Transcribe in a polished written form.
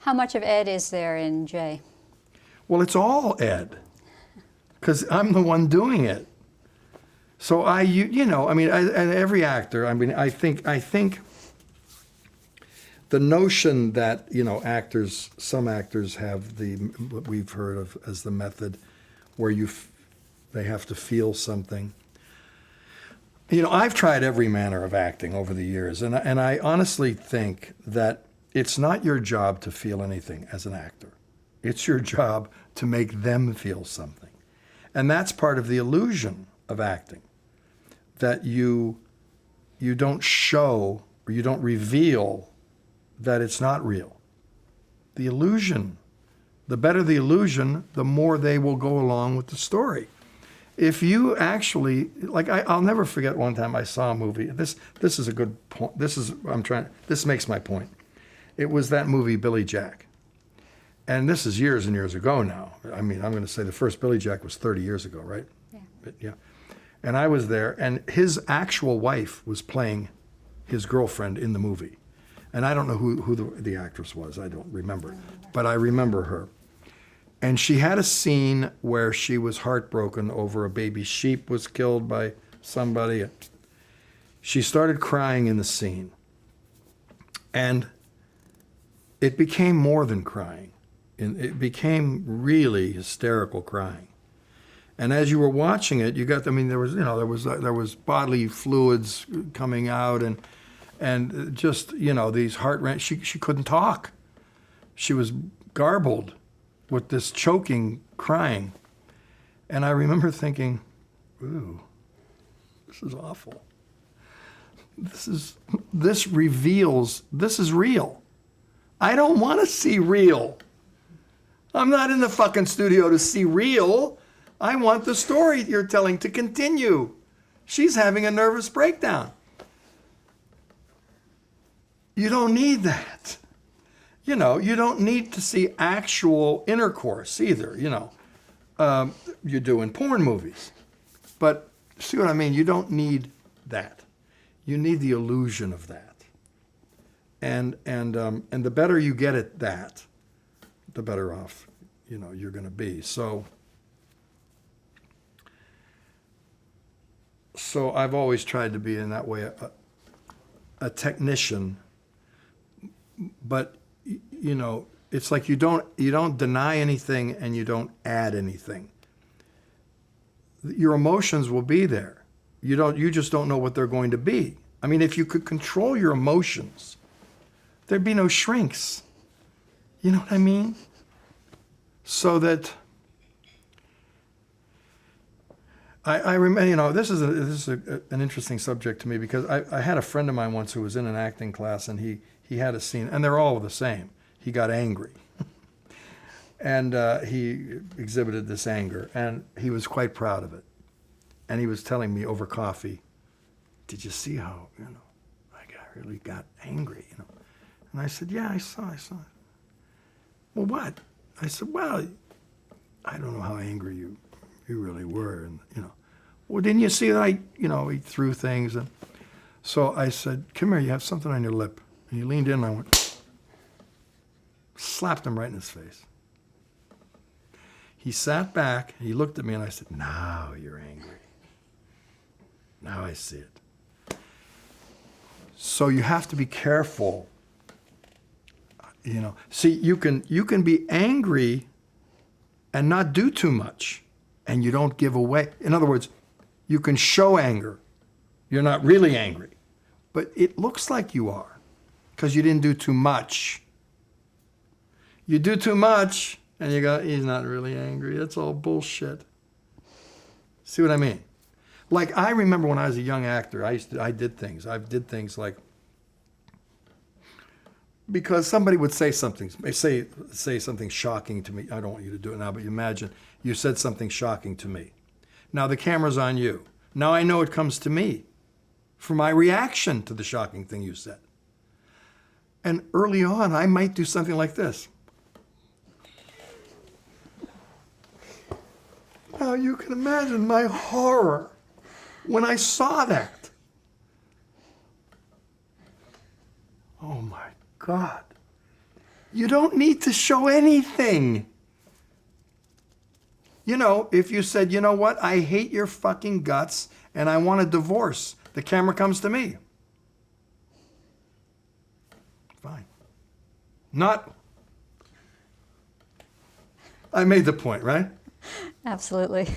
How much of Ed is there in Jay? Well, it's all Ed, because I'm the one doing it. So and every actor, I think the notion that, some actors have what we've heard of as the method, where they have to feel something. I've tried every manner of acting over the years, and I honestly think that it's not your job to feel anything as an actor. It's your job to make them feel something. And that's part of the illusion of acting, that you don't show or you don't reveal that it's not real. The illusion, the better the illusion, the more they will go along with the story. If you actually, I'll never forget one time I saw a movie. This is a good point. This makes my point. It was that movie, Billy Jack. And this is years and years ago now. I'm going to say the first Billy Jack was 30 years ago, right? Yeah. But, yeah. And I was there, and his actual wife was playing his girlfriend in the movie. And I don't know who the actress was. I don't remember. But I remember her. And she had a scene where she was heartbroken over a baby sheep was killed by somebody. She started crying in the scene. And it became more than crying. It became really hysterical crying. And as you were watching it, there was bodily fluids coming out, and just, these she couldn't talk. She was garbled with this choking crying. And I remember thinking, ooh, this is awful. This is real. I don't want to see real. I'm not in the fucking studio to see real. I want the story you're telling to continue. She's having a nervous breakdown. You don't need that. You don't need to see actual intercourse either, You do in porn movies. But see what I mean? You don't need that. You need the illusion of that. And the better you get at that, the better off, you're going to be. So I've always tried to be in that way a technician, but it's like you don't deny anything and you don't add anything. Your emotions will be there. You just don't know what they're going to be. If you could control your emotions, there'd be no shrinks. You know what I mean? So that I remember, this is an interesting subject to me, because I had a friend of mine once who was in an acting class, and he had a scene, and they're all the same. He got angry. And he exhibited this anger, and he was quite proud of it. And he was telling me over coffee, did you see how, I really got angry, And I said, yeah, I saw it. Well, what? I said, well, I don't know how angry you really were, and well, didn't you see that he threw things, and so I said, come here, you have something on your lip, and he leaned in, and I went, slapped him right in his face. He sat back, and he looked at me, and I said, now you're angry. Now I see it. So you have to be careful. See, you can be angry and not do too much, and you don't give away. In other words, you can show anger. You're not really angry, but it looks like you are, because you didn't do too much. You do too much, and you go, he's not really angry. That's all bullshit. See what I mean? Like, I remember when I was a young actor, I did things like, because somebody would say something, say something shocking to me. I don't want you to do it now, but you imagine you said something shocking to me. Now the camera's on you. Now I know it comes to me for my reaction to the shocking thing you said. And early on, I might do something like this. Now you can imagine my horror when I saw that. Oh my God. You don't need to show anything. You know, if you said, you know what, I hate your fucking guts and I want a divorce, the camera comes to me. Fine. Not. I made the point, right? Absolutely.